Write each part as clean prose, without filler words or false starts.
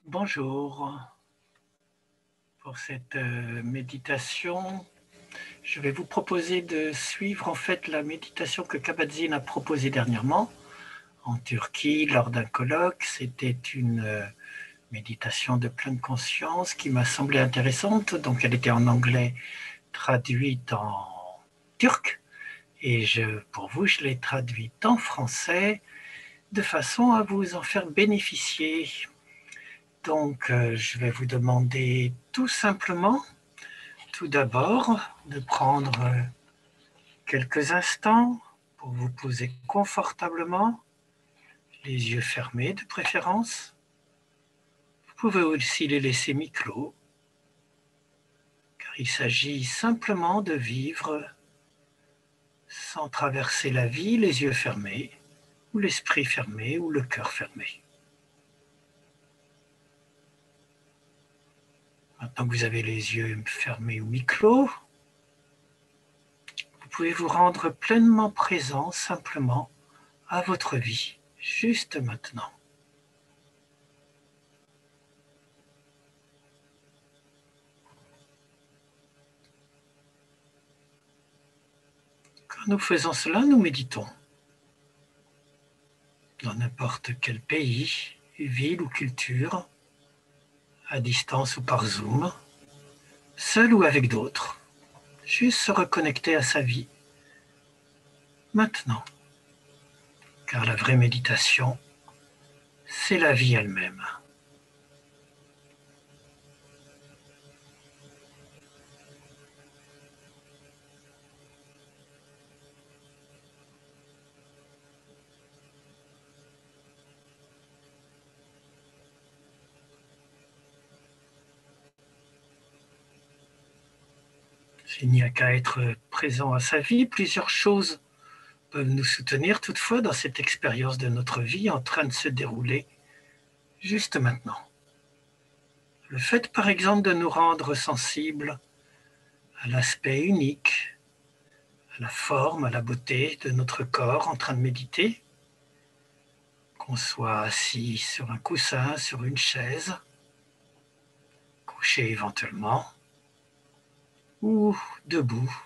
Bonjour. Pour cette méditation, je vais vous proposer de suivre en fait la méditation que Kabat-Zinn a proposée dernièrement en Turquie lors d'un colloque. C'était une méditation de pleine conscience qui m'a semblé intéressante. Donc elle était en anglais traduite en turc et pour vous, je l'ai traduite en français de façon à vous en faire bénéficier. Donc, je vais vous demander tout simplement, tout d'abord, de prendre quelques instants pour vous poser confortablement, les yeux fermés de préférence. Vous pouvez aussi les laisser mi-clos, car il s'agit simplement de vivre sans traverser la vie les yeux fermés, ou l'esprit fermé, ou le cœur fermé. Maintenant que vous avez les yeux fermés ou mi-clos, vous pouvez vous rendre pleinement présent simplement à votre vie, juste maintenant. Quand nous faisons cela, nous méditons. Dans n'importe quel pays, ville ou culture, à distance ou par Zoom, seul ou avec d'autres, juste se reconnecter à sa vie, maintenant. Car la vraie méditation, c'est la vie elle-même. Il n'y a qu'à être présent à sa vie. Plusieurs choses peuvent nous soutenir toutefois dans cette expérience de notre vie en train de se dérouler juste maintenant. Le fait, par exemple, de nous rendre sensibles à l'aspect unique, à la forme, à la beauté de notre corps en train de méditer, qu'on soit assis sur un coussin, sur une chaise, couché éventuellement, ou debout,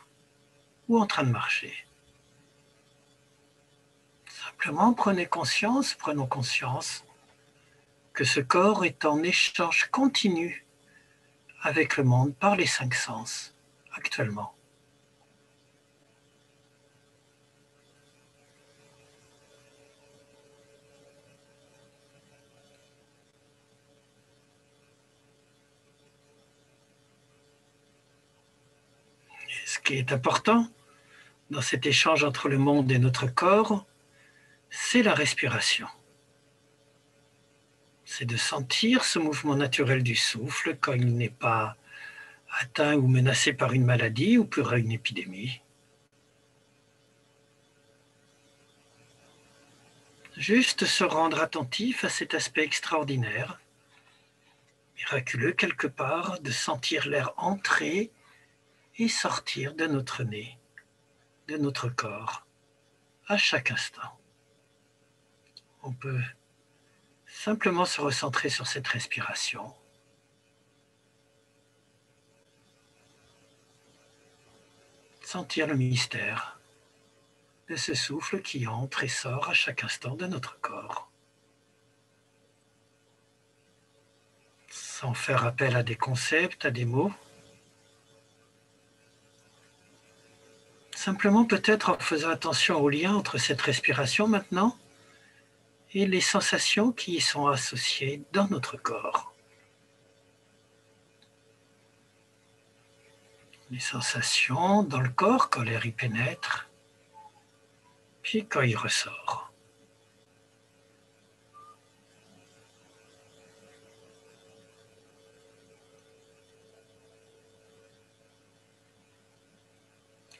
ou en train de marcher. Simplement prenons conscience que ce corps est en échange continu avec le monde par les 5 sens actuellement. Et ce qui est important dans cet échange entre le monde et notre corps, c'est la respiration. C'est de sentir ce mouvement naturel du souffle quand il n'est pas atteint ou menacé par une maladie ou par une épidémie. Juste se rendre attentif à cet aspect extraordinaire, miraculeux quelque part, de sentir l'air entrer et sortir de notre nez, de notre corps, à chaque instant. On peut simplement se recentrer sur cette respiration. Sentir le mystère de ce souffle qui entre et sort à chaque instant de notre corps. Sans faire appel à des concepts, à des mots. Simplement peut-être en faisant attention au lien entre cette respiration maintenant et les sensations qui y sont associées dans notre corps. Les sensations dans le corps quand l'air y pénètre, puis quand il ressort.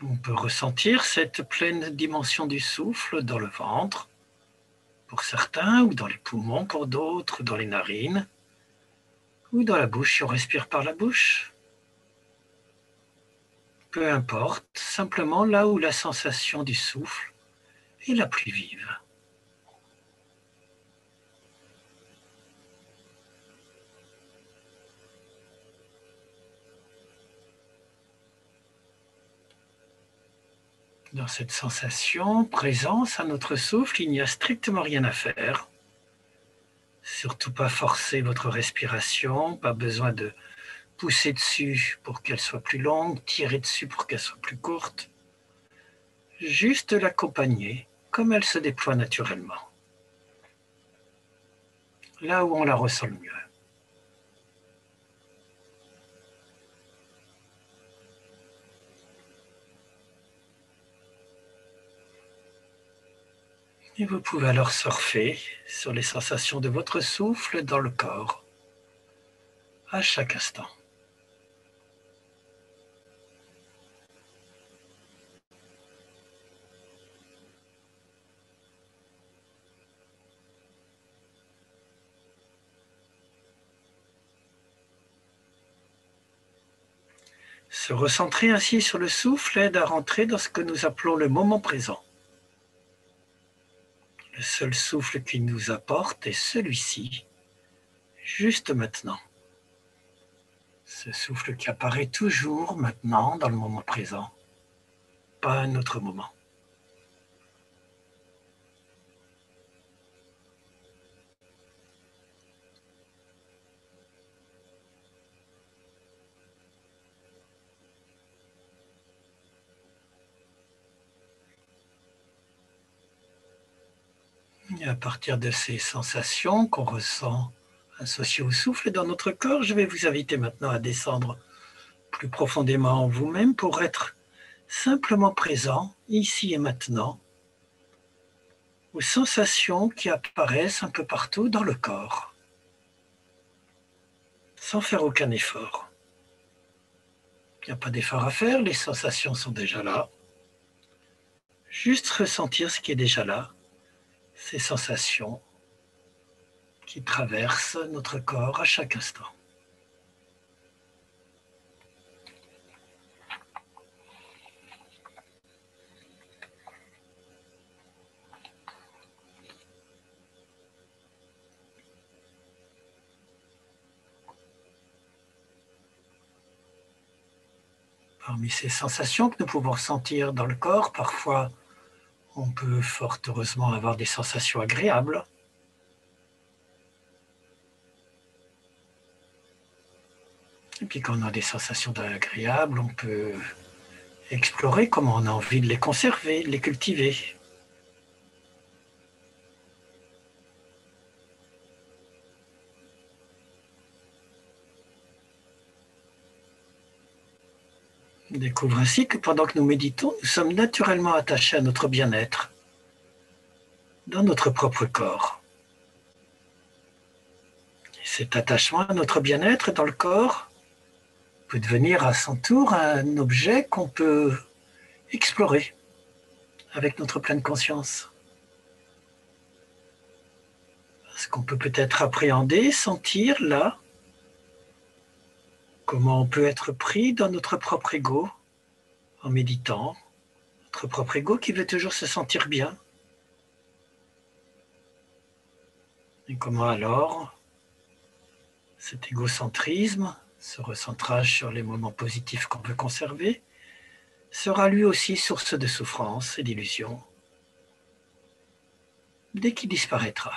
On peut ressentir cette pleine dimension du souffle dans le ventre, pour certains, ou dans les poumons pour d'autres, dans les narines, ou dans la bouche si on respire par la bouche. Peu importe, simplement là où la sensation du souffle est la plus vive. Dans cette sensation, présence à notre souffle, il n'y a strictement rien à faire. Surtout pas forcer votre respiration, pas besoin de pousser dessus pour qu'elle soit plus longue, tirer dessus pour qu'elle soit plus courte. Juste l'accompagner comme elle se déploie naturellement. Là où on la ressent le mieux. Et vous pouvez alors surfer sur les sensations de votre souffle dans le corps, à chaque instant. Se recentrer ainsi sur le souffle aide à rentrer dans ce que nous appelons le moment présent. Le seul souffle qui nous apporte est celui-ci, juste maintenant. Ce souffle qui apparaît toujours maintenant dans le moment présent, pas un autre moment. Et à partir de ces sensations qu'on ressent associées au souffle dans notre corps, je vais vous inviter maintenant à descendre plus profondément en vous-même pour être simplement présent, ici et maintenant, aux sensations qui apparaissent un peu partout dans le corps, sans faire aucun effort. Il n'y a pas d'effort à faire, les sensations sont déjà là. Juste ressentir ce qui est déjà là, ces sensations qui traversent notre corps à chaque instant. Parmi ces sensations que nous pouvons ressentir dans le corps, parfois on peut fort heureusement avoir des sensations agréables. Et puis quand on a des sensations agréables, on peut explorer comment on a envie de les conserver, de les cultiver. On découvre ainsi que pendant que nous méditons, nous sommes naturellement attachés à notre bien-être dans notre propre corps. Et cet attachement à notre bien-être dans le corps peut devenir à son tour un objet qu'on peut explorer avec notre pleine conscience. Ce qu'on peut peut-être appréhender, sentir là, comment on peut être pris dans notre propre ego en méditant, notre propre ego qui veut toujours se sentir bien. Et comment alors cet égocentrisme, ce recentrage sur les moments positifs qu'on veut conserver, sera lui aussi source de souffrance et d'illusion dès qu'il disparaîtra.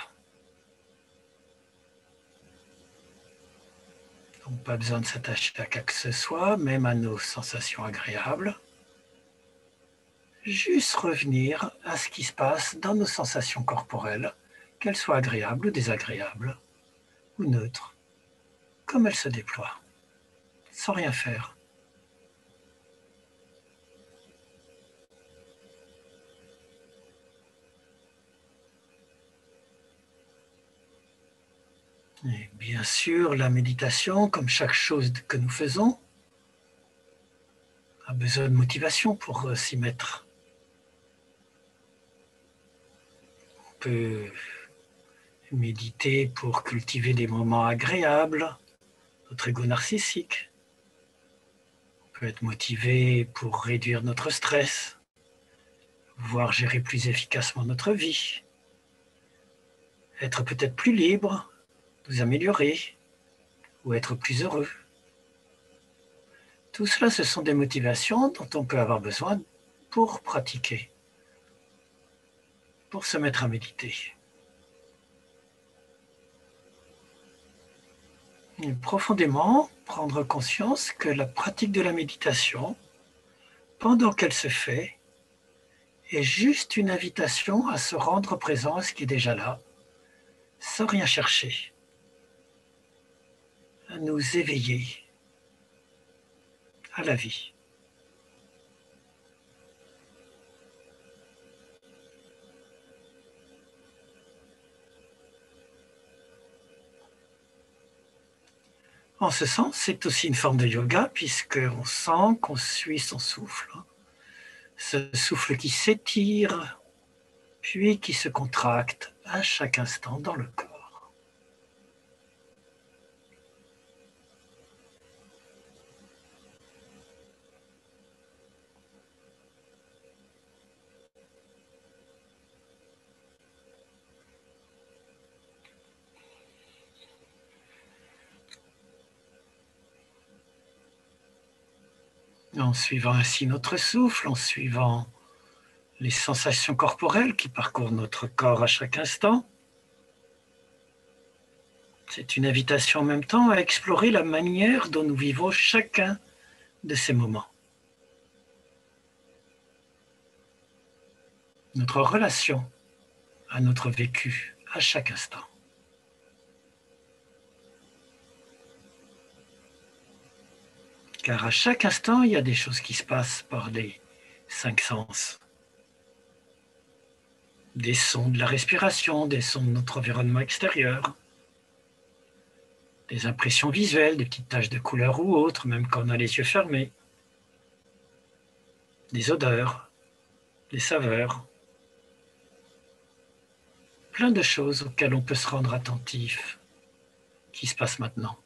Donc pas besoin de s'attacher à quoi que ce soit, même à nos sensations agréables. Juste revenir à ce qui se passe dans nos sensations corporelles, qu'elles soient agréables ou désagréables, ou neutres, comme elles se déploient, sans rien faire. Et bien sûr, la méditation, comme chaque chose que nous faisons, a besoin de motivation pour s'y mettre. On peut méditer pour cultiver des moments agréables, notre ego narcissique. On peut être motivé pour réduire notre stress, voire gérer plus efficacement notre vie, être peut-être plus libre, nous améliorer ou être plus heureux. Tout cela, ce sont des motivations dont on peut avoir besoin pour pratiquer, pour se mettre à méditer. Et profondément prendre conscience que la pratique de la méditation, pendant qu'elle se fait, est juste une invitation à se rendre présent à ce qui est déjà là, sans rien chercher, à nous éveiller à la vie. En ce sens, c'est aussi une forme de yoga, puisqu'on sent qu'on suit son souffle. Ce souffle qui s'étire, puis qui se contracte à chaque instant dans le corps. En suivant ainsi notre souffle, en suivant les sensations corporelles qui parcourent notre corps à chaque instant, c'est une invitation en même temps à explorer la manière dont nous vivons chacun de ces moments. Notre relation à notre vécu à chaque instant. Car à chaque instant, il y a des choses qui se passent par les 5 sens. Des sons de la respiration, des sons de notre environnement extérieur, des impressions visuelles, des petites taches de couleur ou autres, même quand on a les yeux fermés, des odeurs, des saveurs, plein de choses auxquelles on peut se rendre attentif, qui se passent maintenant,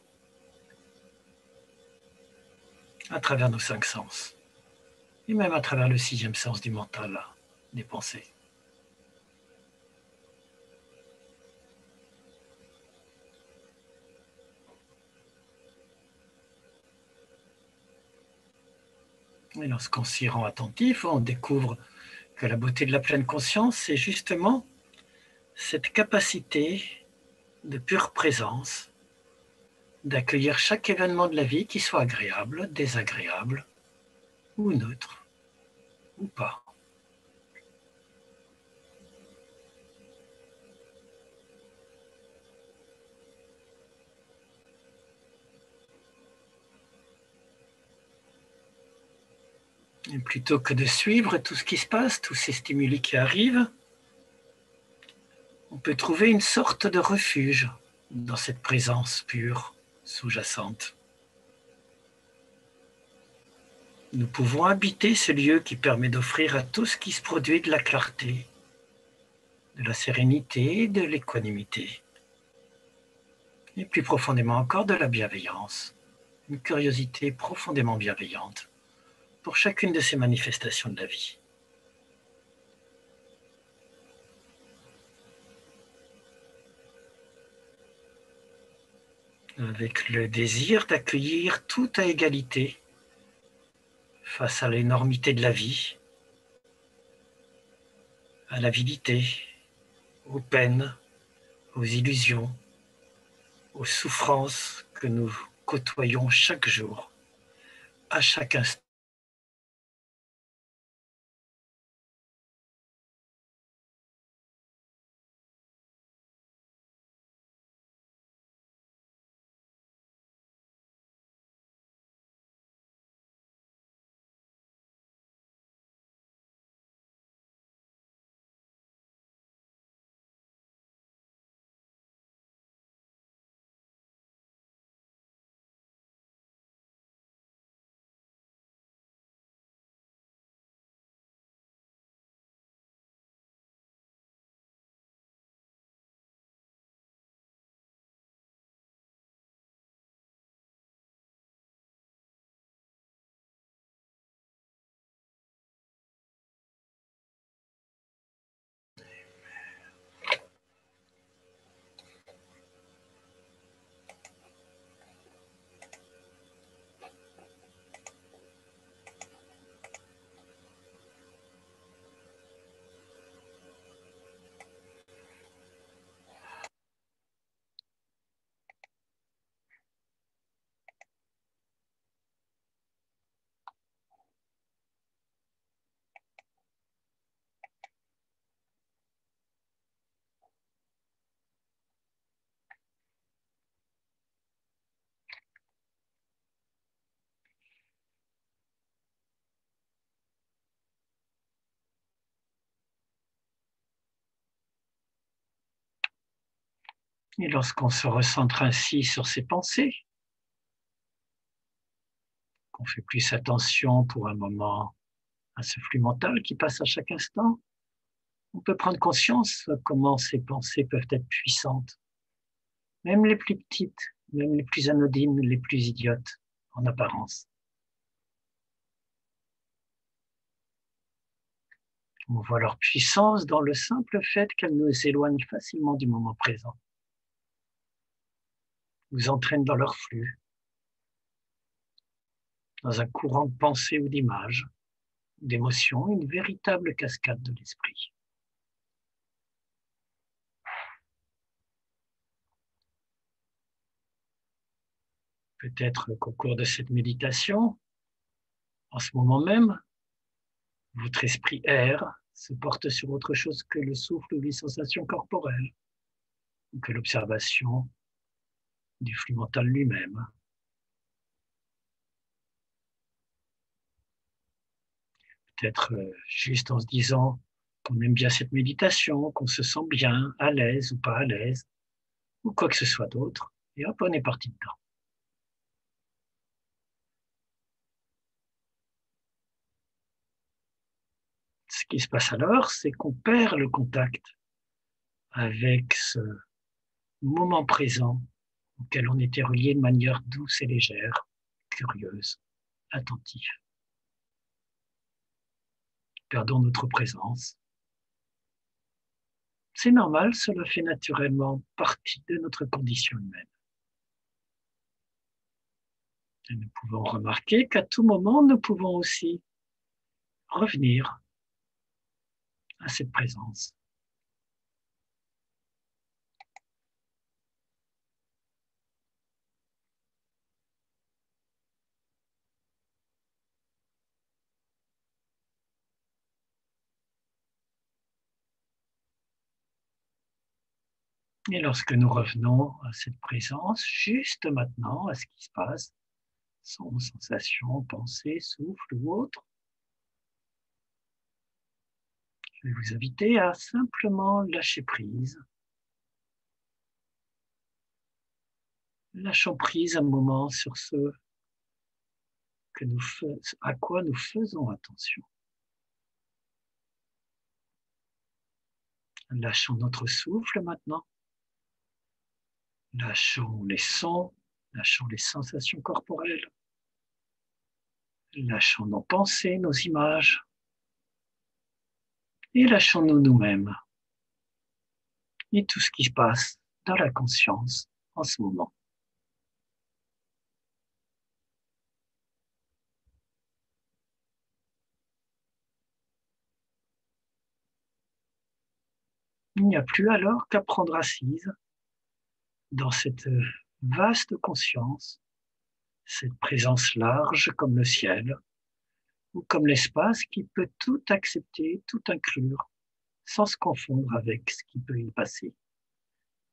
à travers nos 5 sens, et même à travers le 6e sens du mental, des pensées. Et lorsqu'on s'y rend attentif, on découvre que la beauté de la pleine conscience, c'est justement cette capacité de pure présence, d'accueillir chaque événement de la vie, qui soit agréable, désagréable, ou neutre, ou pas. Et plutôt que de suivre tout ce qui se passe, tous ces stimuli qui arrivent, on peut trouver une sorte de refuge dans cette présence pure, sous-jacente. Nous pouvons habiter ce lieu qui permet d'offrir à tout ce qui se produit de la clarté, de la sérénité, de l'équanimité. Et plus profondément encore, de la bienveillance, une curiosité profondément bienveillante pour chacune de ces manifestations de la vie. Avec le désir d'accueillir tout à égalité face à l'énormité de la vie, à l'avidité, aux peines, aux illusions, aux souffrances que nous côtoyons chaque jour, à chaque instant. Et lorsqu'on se recentre ainsi sur ses pensées, qu'on fait plus attention pour un moment à ce flux mental qui passe à chaque instant, on peut prendre conscience de comment ces pensées peuvent être puissantes, même les plus petites, même les plus anodines, les plus idiotes en apparence. On voit leur puissance dans le simple fait qu'elles nous éloignent facilement du moment présent, nous entraînent dans leur flux, dans un courant de pensée ou d'images, d'émotions, une véritable cascade de l'esprit. Peut-être qu'au cours de cette méditation, en ce moment même, votre esprit erre, se porte sur autre chose que le souffle ou les sensations corporelles, ou que l'observation du flux mental lui-même. Peut-être juste en se disant qu'on aime bien cette méditation, qu'on se sent bien, à l'aise ou pas à l'aise, ou quoi que ce soit d'autre, et hop, on est parti dedans. Ce qui se passe alors, c'est qu'on perd le contact avec ce moment présent auquel on était relié de manière douce et légère, curieuse, attentive. Perdons notre présence. C'est normal, cela fait naturellement partie de notre condition humaine. Et nous pouvons remarquer qu'à tout moment, nous pouvons aussi revenir à cette présence. Et lorsque nous revenons à cette présence, juste maintenant, à ce qui se passe, son sensation, pensée, souffle ou autre, je vais vous inviter à simplement lâcher prise. Lâchons prise un moment sur ce à quoi nous faisons attention. Lâchons notre souffle maintenant. Lâchons les sons, lâchons les sensations corporelles. Lâchons nos pensées, nos images. Et lâchons-nous nous-mêmes. Et tout ce qui se passe dans la conscience en ce moment. Il n'y a plus alors qu'à prendre assise dans cette vaste conscience, cette présence large comme le ciel, ou comme l'espace qui peut tout accepter, tout inclure, sans se confondre avec ce qui peut y passer.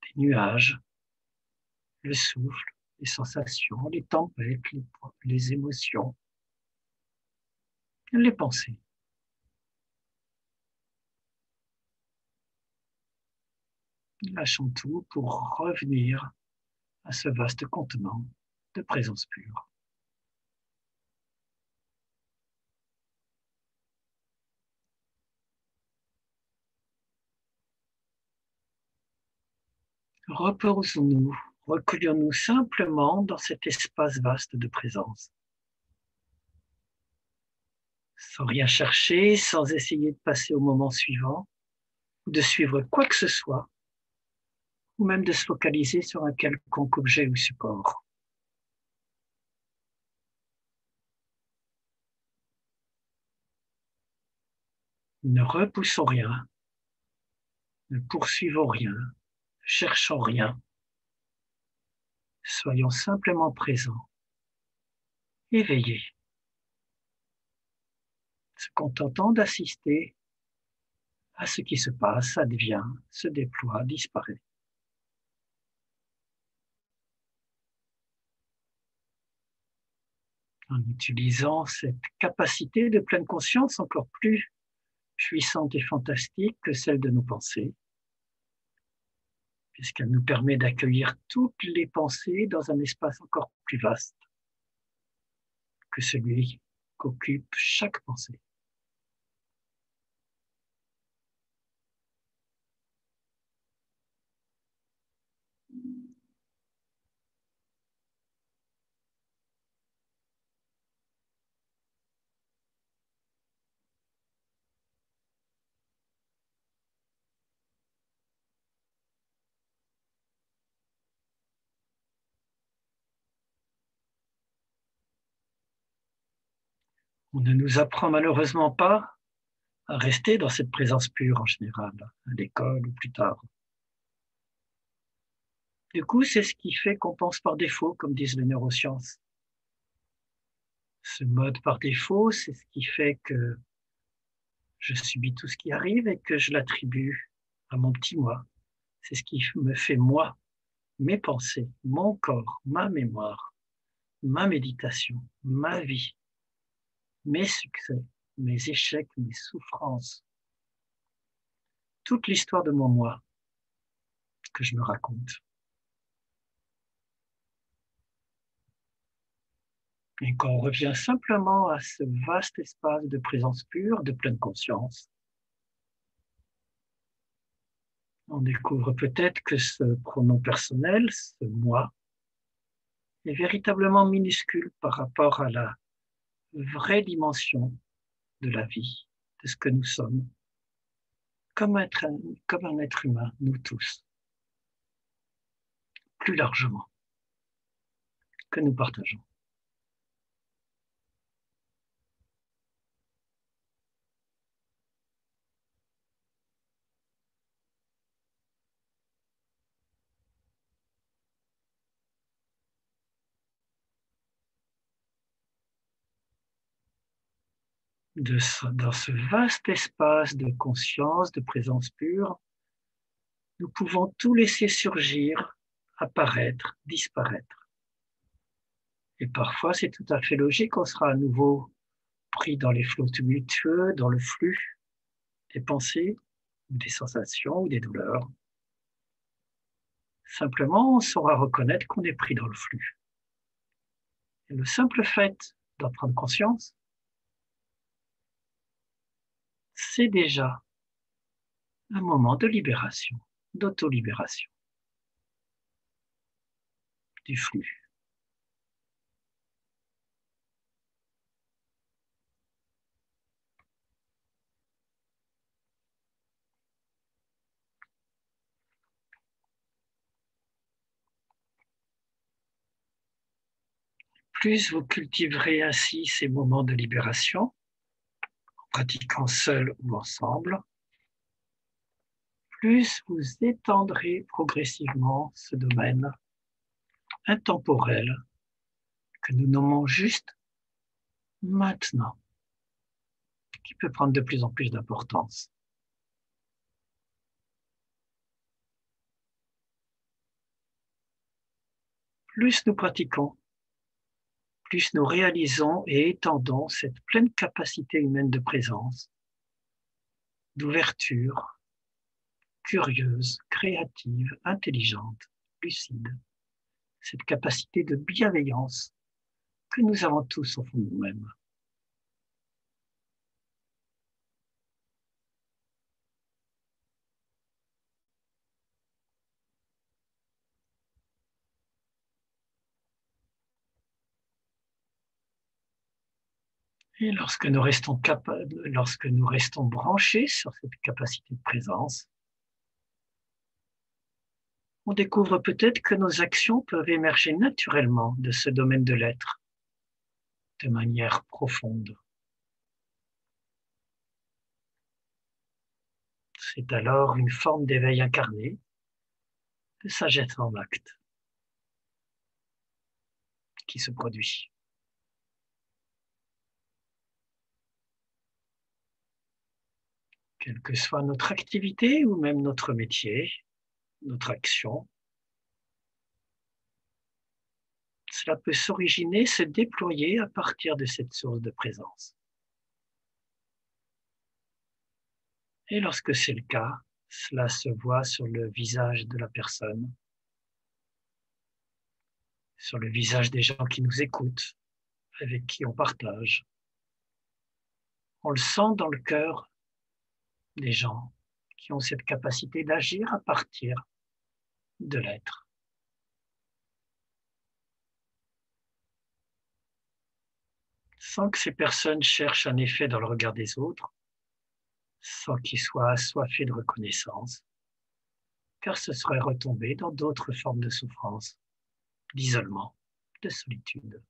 Les nuages, le souffle, les sensations, les tempêtes, les émotions, les pensées. Lâchons tout pour revenir à ce vaste contenant de présence pure. Reposons-nous, recueillons-nous simplement dans cet espace vaste de présence. Sans rien chercher, sans essayer de passer au moment suivant, ou de suivre quoi que ce soit, ou même de se focaliser sur un quelconque objet ou support. Ne repoussons rien, ne poursuivons rien, ne cherchons rien. Soyons simplement présents, éveillés, se contentant d'assister à ce qui se passe, advient, se déploie, disparaît. En utilisant cette capacité de pleine conscience encore plus puissante et fantastique que celle de nos pensées, puisqu'elle nous permet d'accueillir toutes les pensées dans un espace encore plus vaste que celui qu'occupe chaque pensée. On ne nous apprend malheureusement pas à rester dans cette présence pure en général, à l'école ou plus tard. Du coup, c'est ce qui fait qu'on pense par défaut, comme disent les neurosciences. Ce mode par défaut, c'est ce qui fait que je subis tout ce qui arrive et que je l'attribue à mon petit moi. C'est ce qui me fait moi, mes pensées, mon corps, ma mémoire, ma méditation, ma vie, mes succès, mes échecs, mes souffrances, toute l'histoire de mon moi que je me raconte. Et quand on revient simplement à ce vaste espace de présence pure, de pleine conscience, on découvre peut-être que ce pronom personnel, ce moi, est véritablement minuscule par rapport à la vraie dimension de la vie, de ce que nous sommes, comme un être humain, nous tous, plus largement, que nous partageons. Dans ce vaste espace de conscience, de présence pure, nous pouvons tout laisser surgir, apparaître, disparaître. Et parfois, c'est tout à fait logique, on sera à nouveau pris dans les flots tumultueux, dans le flux des pensées, ou des sensations, ou des douleurs. Simplement, on saura reconnaître qu'on est pris dans le flux. Et le simple fait d'en prendre conscience, c'est déjà un moment de libération, d'auto-libération du flux. Plus vous cultiverez ainsi ces moments de libération, en pratiquant seul ou ensemble, plus vous étendrez progressivement ce domaine intemporel que nous nommons juste maintenant, qui peut prendre de plus en plus d'importance. Plus nous pratiquons, plus nous réalisons et étendons cette pleine capacité humaine de présence, d'ouverture, curieuse, créative, intelligente, lucide, cette capacité de bienveillance que nous avons tous au fond de nous-mêmes. Et lorsque nous restons branchés sur cette capacité de présence, on découvre peut-être que nos actions peuvent émerger naturellement de ce domaine de l'être, de manière profonde. C'est alors une forme d'éveil incarné, de sagesse en acte, qui se produit. Quelle que soit notre activité ou même notre métier, notre action, cela peut s'originer, se déployer à partir de cette source de présence. Et lorsque c'est le cas, Cela se voit sur le visage de la personne, sur le visage des gens qui nous écoutent, avec qui on partage. On le sent dans le cœur des gens qui ont cette capacité d'agir à partir de l'être. Sans que ces personnes cherchent un effet dans le regard des autres, sans qu'ils soient assoiffés de reconnaissance, car ce serait retomber dans d'autres formes de souffrance, d'isolement, de solitude.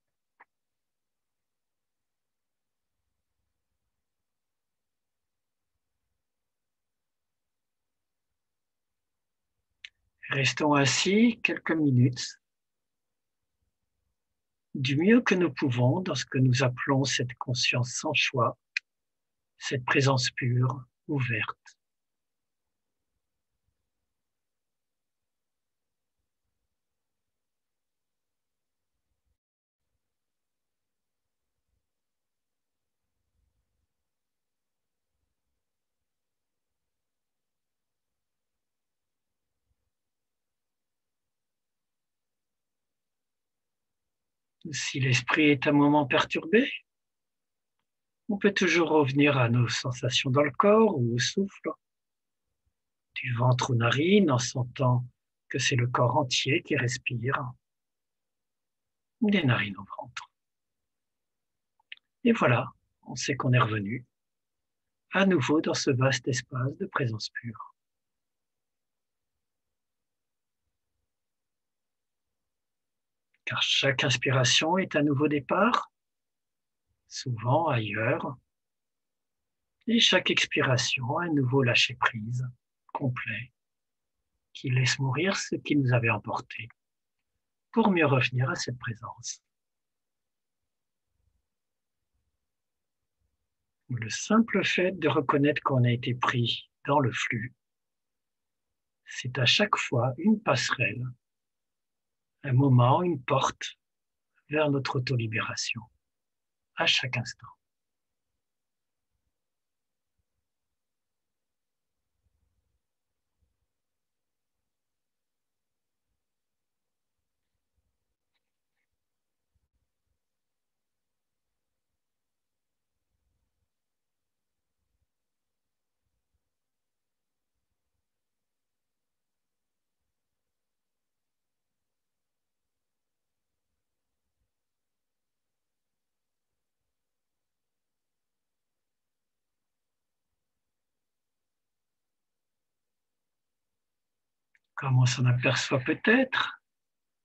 Restons ainsi quelques minutes, du mieux que nous pouvons dans ce que nous appelons cette conscience sans choix, cette présence pure, ouverte. Si l'esprit est un moment perturbé, on peut toujours revenir à nos sensations dans le corps ou au souffle, du ventre aux narines en sentant que c'est le corps entier qui respire, des narines au ventre. Et voilà, on sait qu'on est revenu à nouveau dans ce vaste espace de présence pure. Car chaque inspiration est un nouveau départ, souvent ailleurs, et chaque expiration un nouveau lâcher-prise complet qui laisse mourir ce qui nous avait emporté pour mieux revenir à cette présence. Le simple fait de reconnaître qu'on a été pris dans le flux, c'est à chaque fois une passerelle, un moment, une porte vers notre auto-libération, à chaque instant. Comme on s'en aperçoit peut-être,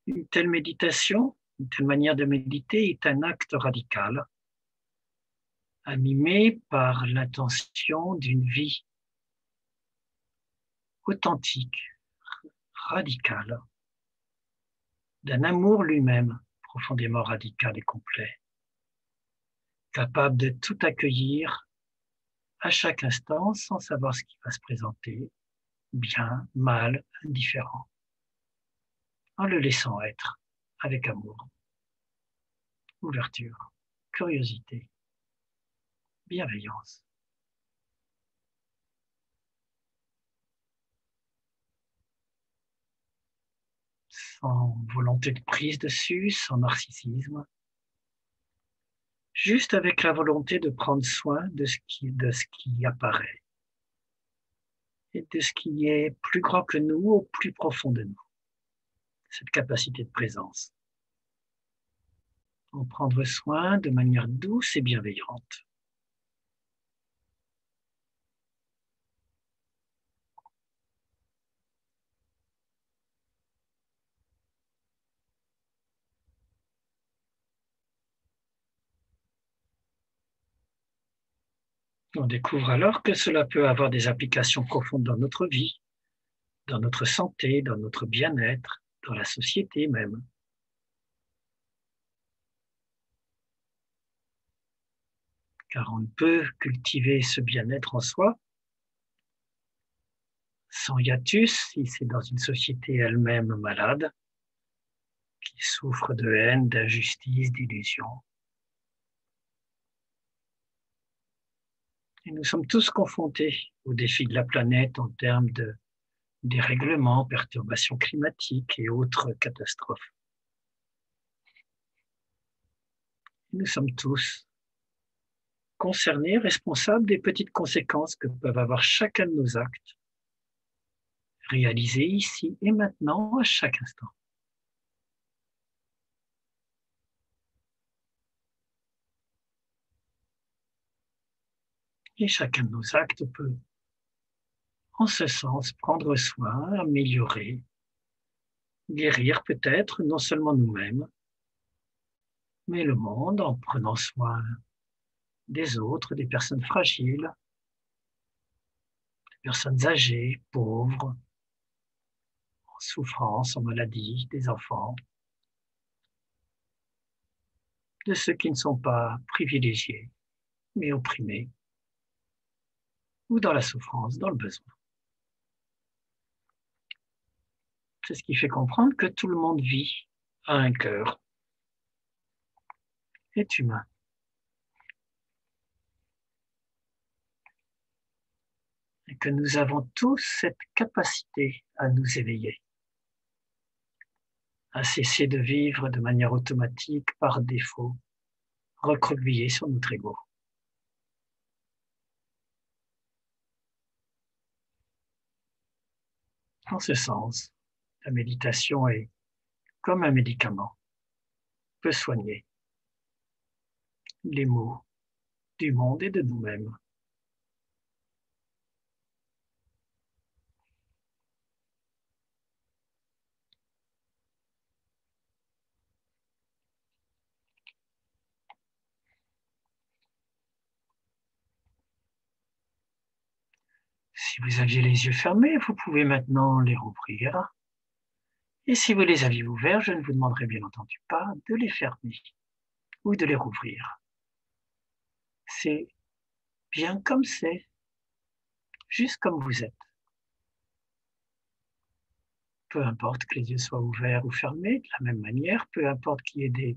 une telle méditation, une telle manière de méditer est un acte radical, animé par l'intention d'une vie authentique, radicale, d'un amour lui-même profondément radical et complet, capable de tout accueillir à chaque instant sans savoir ce qui va se présenter, bien, mal, indifférent, en le laissant être avec amour, ouverture, curiosité, bienveillance. Sans volonté de prise dessus, sans narcissisme, juste avec la volonté de prendre soin de ce qui apparaît et de ce qui est plus grand que nous, au plus profond de nous, cette capacité de présence. En prendre soin de manière douce et bienveillante. On découvre alors que cela peut avoir des applications profondes dans notre vie, dans notre santé, dans notre bien-être, dans la société même. Car on ne peut cultiver ce bien-être en soi sans hiatus si c'est dans une société elle-même malade, qui souffre de haine, d'injustice, d'illusion. Et nous sommes tous confrontés aux défis de la planète en termes de dérèglement, perturbations climatiques et autres catastrophes. Nous sommes tous concernés, responsables des petites conséquences que peuvent avoir chacun de nos actes, réalisés ici et maintenant à chaque instant. Et chacun de nos actes peut, en ce sens, prendre soin, améliorer, guérir peut-être non seulement nous-mêmes, mais le monde en prenant soin des autres, des personnes fragiles, des personnes âgées, pauvres, en souffrance, en maladie, des enfants, de ceux qui ne sont pas privilégiés, mais opprimés, ou dans la souffrance, dans le besoin. C'est ce qui fait comprendre que tout le monde vit, a un cœur, est humain. Et que nous avons tous cette capacité à nous éveiller, à cesser de vivre de manière automatique, par défaut, recroquevillé sur notre ego. En ce sens, la méditation est comme un médicament, peut soigner les maux du monde et de nous-mêmes. Si vous aviez les yeux fermés, vous pouvez maintenant les rouvrir. Et si vous les aviez ouverts, je ne vous demanderai bien entendu pas de les fermer ou de les rouvrir. C'est bien comme c'est, juste comme vous êtes. Peu importe que les yeux soient ouverts ou fermés, de la même manière, peu importe qu'il y ait des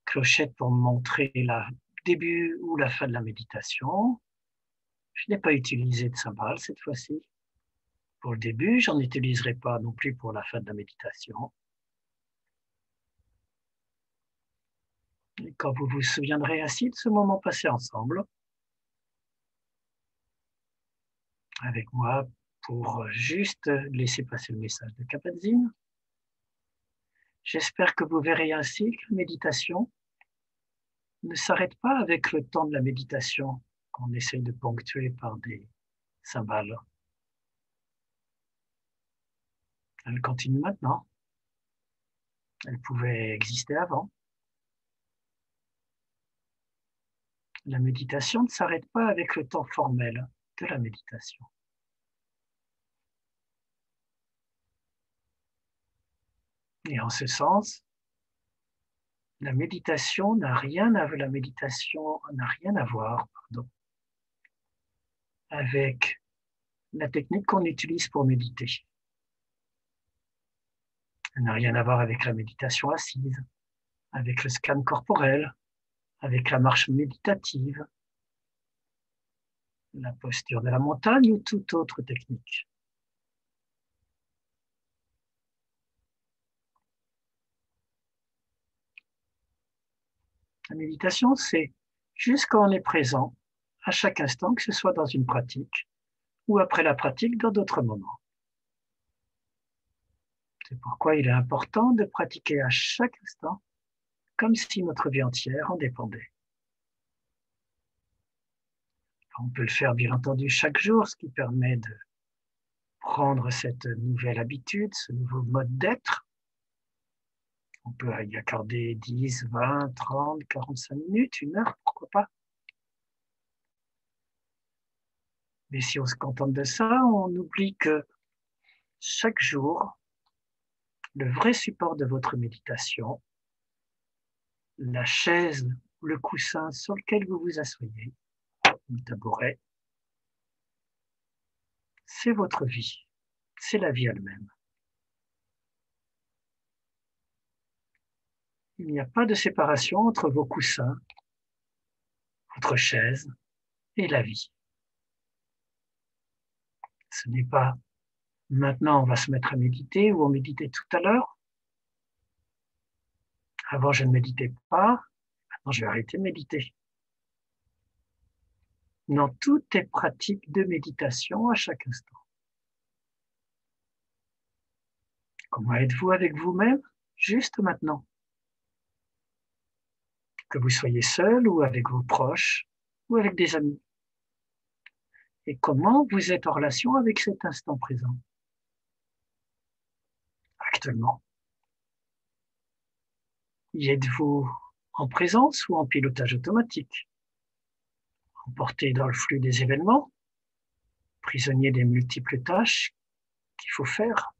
clochettes pour montrer le début ou la fin de la méditation. Je n'ai pas utilisé de cymbales cette fois-ci. Pour le début, j'en utiliserai pas non plus pour la fin de la méditation. Et quand vous vous souviendrez ainsi de ce moment passé ensemble, avec moi, pour juste laisser passer le message de Kabat-Zinn, j'espère que vous verrez ainsi que la méditation ne s'arrête pas avec le temps de la méditation qu'on essaye de ponctuer par des cymbales. Elle continue maintenant. Elle pouvait exister avant. La méditation ne s'arrête pas avec le temps formel de la méditation. Et en ce sens, la méditation n'a rien à voir, avec la technique qu'on utilise pour méditer. Elle n'a rien à voir avec la méditation assise, avec le scan corporel, avec la marche méditative, la posture de la montagne ou toute autre technique. La méditation, c'est juste quand on est présent, à chaque instant, que ce soit dans une pratique ou après la pratique dans d'autres moments. C'est pourquoi il est important de pratiquer à chaque instant comme si notre vie entière en dépendait. On peut le faire bien entendu chaque jour, ce qui permet de prendre cette nouvelle habitude, ce nouveau mode d'être. On peut y accorder 10, 20, 30, 45 minutes, 1 heure, pourquoi pas. Mais si on se contente de ça, on oublie que chaque jour, le vrai support de votre méditation, la chaise ou le coussin sur lequel vous vous asseyez, le tabouret, c'est votre vie, c'est la vie elle-même. Il n'y a pas de séparation entre vos coussins, votre chaise et la vie. Ce n'est pas maintenant on va se mettre à méditer ou on méditait tout à l'heure. Avant, je ne méditais pas. Maintenant, je vais arrêter de méditer. Non, tout est pratique de méditation à chaque instant. Comment êtes-vous avec vous-même juste maintenant? Que vous soyez seul ou avec vos proches ou avec des amis. Et comment vous êtes en relation avec cet instant présent actuellement? Y êtes-vous en présence ou en pilotage automatique? Emporté dans le flux des événements? Prisonnier des multiples tâches qu'il faut faire?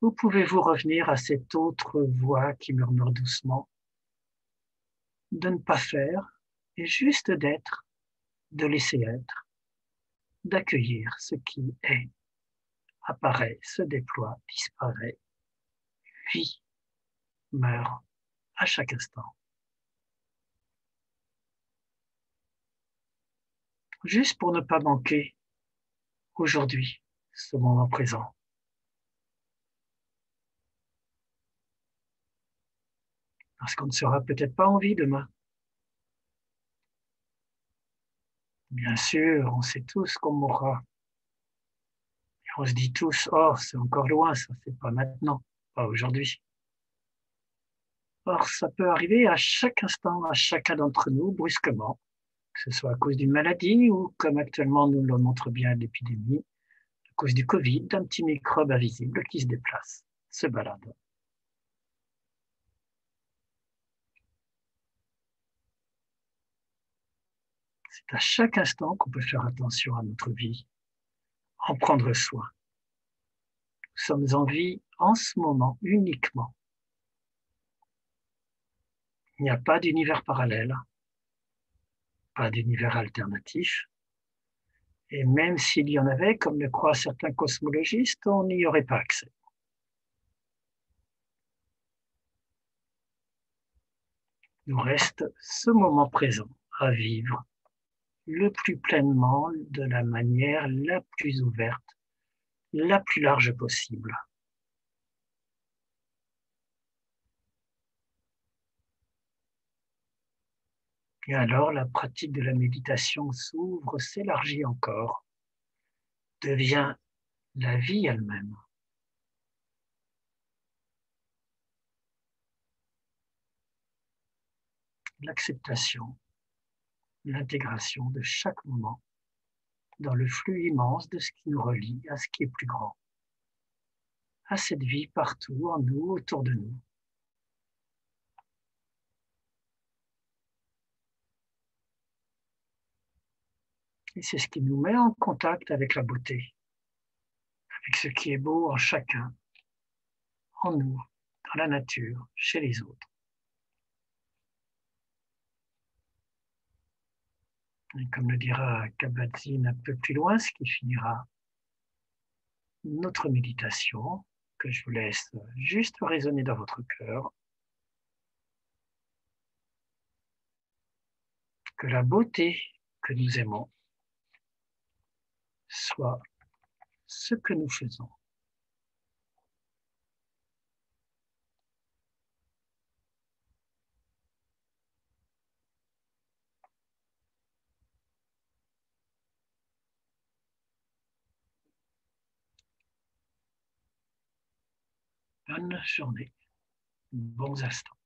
Ou pouvez-vous revenir à cette autre voix qui murmure doucement de ne pas faire et juste d'être, de laisser être, d'accueillir ce qui est, apparaît, se déploie, disparaît, vit, meurt à chaque instant. Juste pour ne pas manquer aujourd'hui ce moment présent. Parce qu'on ne sera peut-être pas en vie demain. Bien sûr, on sait tous qu'on mourra. Et on se dit tous, oh, c'est encore loin, ça, c'est pas maintenant, pas aujourd'hui. Or, ça peut arriver à chaque instant, à chacun d'entre nous, brusquement, que ce soit à cause d'une maladie ou, comme actuellement nous le montre bien l'épidémie, à cause du Covid, d'un petit microbe invisible qui se déplace, se balade. C'est à chaque instant qu'on peut faire attention à notre vie, en prendre soin. Nous sommes en vie en ce moment uniquement. Il n'y a pas d'univers parallèle, pas d'univers alternatif. Et même s'il y en avait, comme le croient certains cosmologistes, on n'y aurait pas accès. Il nous reste ce moment présent à vivre le plus pleinement, de la manière la plus ouverte, la plus large possible. Et alors la pratique de la méditation s'ouvre, s'élargit encore, devient la vie elle-même. L'acceptation, l'intégration de chaque moment dans le flux immense de ce qui nous relie à ce qui est plus grand, à cette vie partout en nous, autour de nous. Et c'est ce qui nous met en contact avec la beauté, avec ce qui est beau en chacun, en nous, dans la nature, chez les autres. Et comme le dira Kabat-Zinn un peu plus loin, ce qui finira notre méditation, que je vous laisse juste résonner dans votre cœur, que la beauté que nous aimons soit ce que nous faisons. Bonne journée, bons instants.